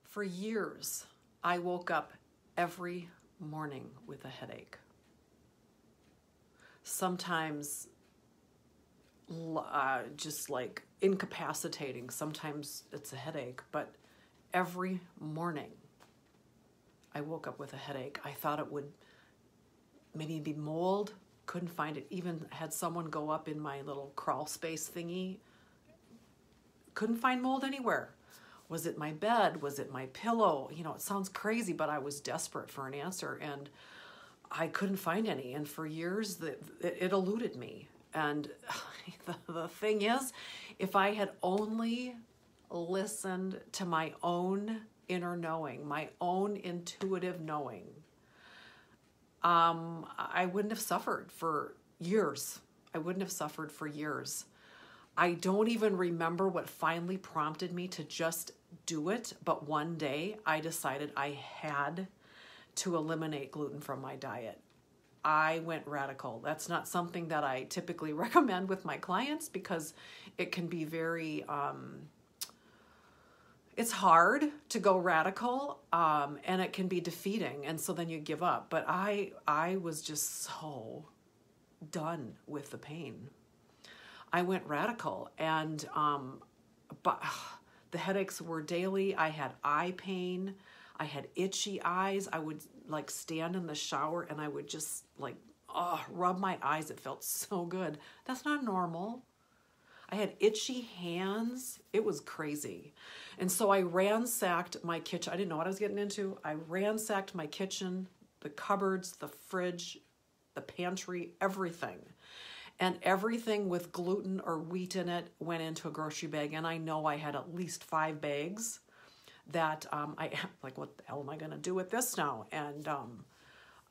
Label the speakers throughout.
Speaker 1: For years, I woke up every morning with a headache. Sometimes just like incapacitating. Sometimes it's a headache, but every morning I woke up with a headache. I thought it would maybe be mold. Couldn't find it. Even had someone go up in my little crawl space thingy. Couldn't find mold anywhere. Was it my bed? Was it my pillow? You know, it sounds crazy, but I was desperate for an answer, and I couldn't find any. And for years, it eluded me. And the thing is, if I had only listened to my own inner knowing, my own intuitive knowing, I wouldn't have suffered for years. I wouldn't have suffered for years. I don't even remember what finally prompted me to just do it, but one day I decided I had to eliminate gluten from my diet. I went radical. That's not something that I typically recommend with my clients because it can be very, it's hard to go radical, and it can be defeating, and so then you give up. But I was just so done with the pain. I went radical, and but the headaches were daily. I had eye pain. I had itchy eyes. I would like stand in the shower and I would just like rub my eyes. It felt so good. That's not normal. I had itchy hands. It was crazy. And so I ransacked my kitchen. I didn't know what I was getting into. I ransacked my kitchen, the cupboards, the fridge, the pantry, everything. And everything with gluten or wheat in it went into a grocery bag. And I know I had at least 5 bags that I like, what the hell am I going to do with this now? And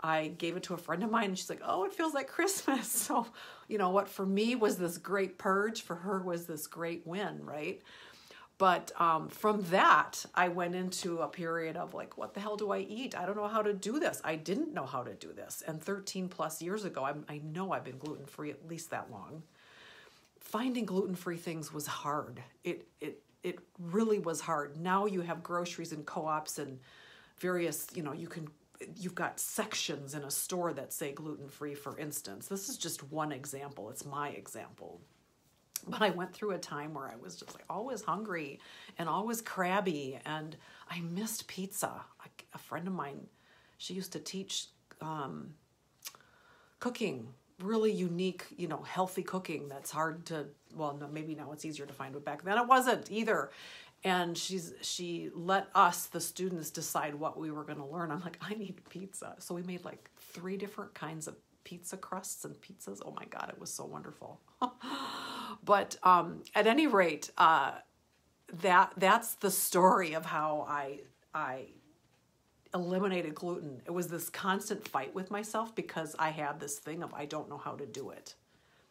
Speaker 1: I gave it to a friend of mine, and she's like, oh, it feels like Christmas. So, you know, what for me was this great purge, for her was this great win, right? But from that, I went into a period of like, what the hell do I eat? I don't know how to do this. I didn't know how to do this. And 13 plus years ago, I know I've been gluten-free at least that long. Finding gluten-free things was hard. It really was hard. Now you have groceries and co-ops and various, you know, you've got sections in a store that say gluten-free, for instance. This is just one example. It's my example. But I went through a time where I was just like always hungry and always crabby, and I missed pizza. A friend of mine, she used to teach cooking, really unique, you know, healthy cooking that's hard to, well, no, maybe now it's easier to find, but back then it wasn't either. And she let us, the students, decide what we were going to learn. I'm like, I need pizza. So we made like 3 different kinds of pizza crusts and pizzas. Oh my God, it was so wonderful. But at any rate, that's the story of how I eliminated gluten. It was this constant fight with myself because I had this thing of I don't know how to do it.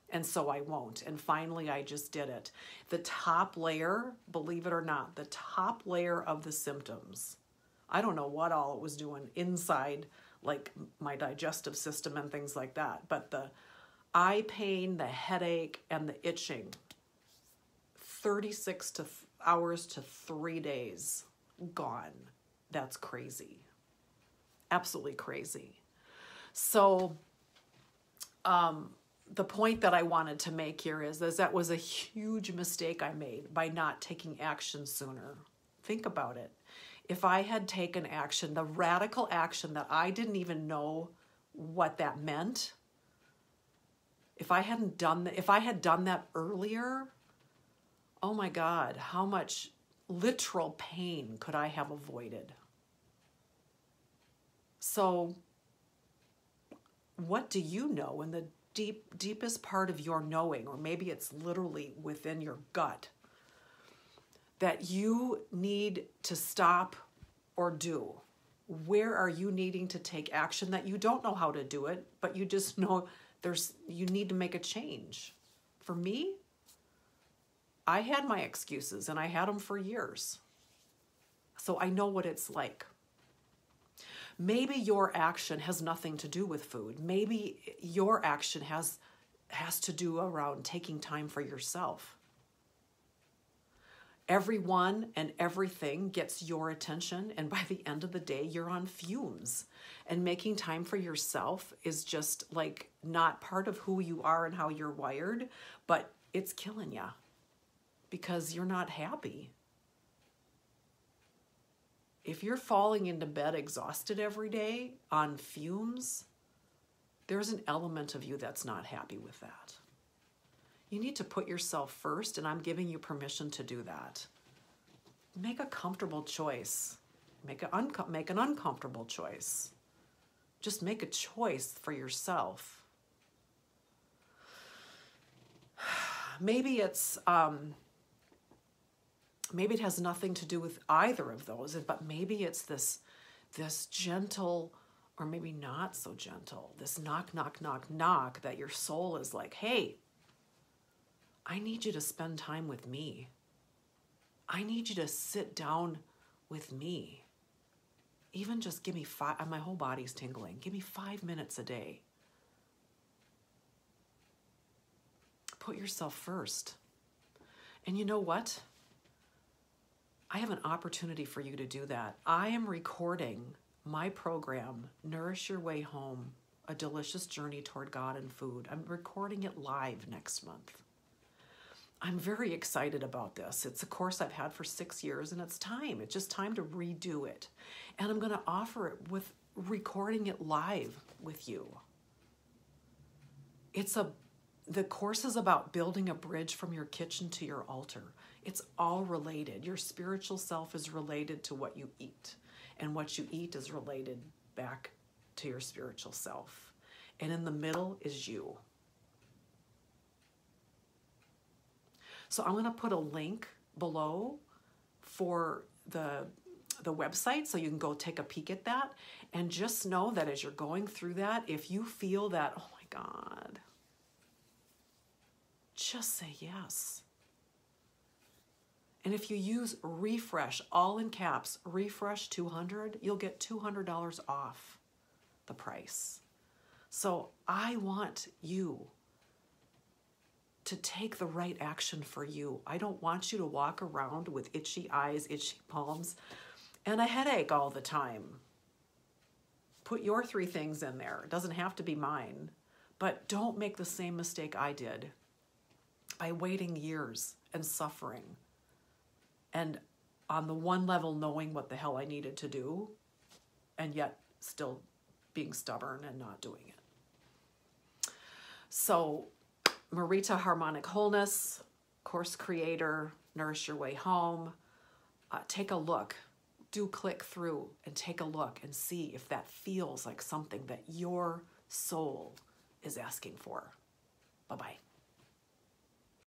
Speaker 1: And so I won't. And finally, I just did it. The top layer, believe it or not, the top layer of the symptoms, I don't know what all it was doing inside, like my digestive system and things like that. But the eye pain, the headache, and the itching, 36 hours to 3 days gone. That's crazy. Absolutely crazy. So, the point that I wanted to make here is that was a huge mistake I made by not taking action sooner. Think about it. If I had taken action, the radical action that I didn't even know what that meant, if I had done that earlier, oh my God, how much literal pain could I have avoided? So, what do you know in the deepest part of your knowing, or maybe it's literally within your gut, that you need to stop or do? Where are you needing to take action that you don't know how to do it, but you just know you need to make a change? For me, I had my excuses, and I had them for years. So I know what it's like. Maybe your action has nothing to do with food. Maybe your action has to do around taking time for yourself. Everyone and everything gets your attention, and by the end of the day, you're on fumes. And making time for yourself is just like not part of who you are and how you're wired, but it's killing you because you're not happy. If you're falling into bed exhausted every day on fumes, there's an element of you that's not happy with that. You need to put yourself first, and I'm giving you permission to do that. Make a comfortable choice. Make an uncomfortable choice. Just make a choice for yourself. Maybe it's maybe it has nothing to do with either of those, but maybe it's this gentle, or maybe not so gentle, this knock, knock, knock, knock that your soul is like, hey, I need you to spend time with me. I need you to sit down with me. Even just give me 5, my whole body's tingling. Give me 5 minutes a day. Put yourself first. And you know what? I have an opportunity for you to do that. I am recording my program, Nourish Your Way Home, A Delicious Journey Toward God and Food. I'm recording it live next month. I'm very excited about this. It's a course I've had for 6 years, and it's time. It's just time to redo it. And I'm going to offer it with recording it live with you. The course is about building a bridge from your kitchen to your altar. It's all related. Your spiritual self is related to what you eat, and what you eat is related back to your spiritual self. And in the middle is you. So I'm going to put a link below for the website so you can go take a peek at that. And just know that as you're going through that, if you feel that, oh my God, just say yes. And if you use refresh, all in caps, refresh 200, you'll get $200 off the price. So I want you to take the right action for you. I don't want you to walk around with itchy eyes, itchy palms, and a headache all the time. Put your 3 things in there. It doesn't have to be mine. But don't make the same mistake I did by waiting years and suffering. And on the one level, knowing what the hell I needed to do, and yet still being stubborn and not doing it. So, Marita Harmonic Wholeness, course creator, Nourish Your Way Home. Take a look. Do click through and take a look and see if that feels like something that your soul is asking for. Bye-bye.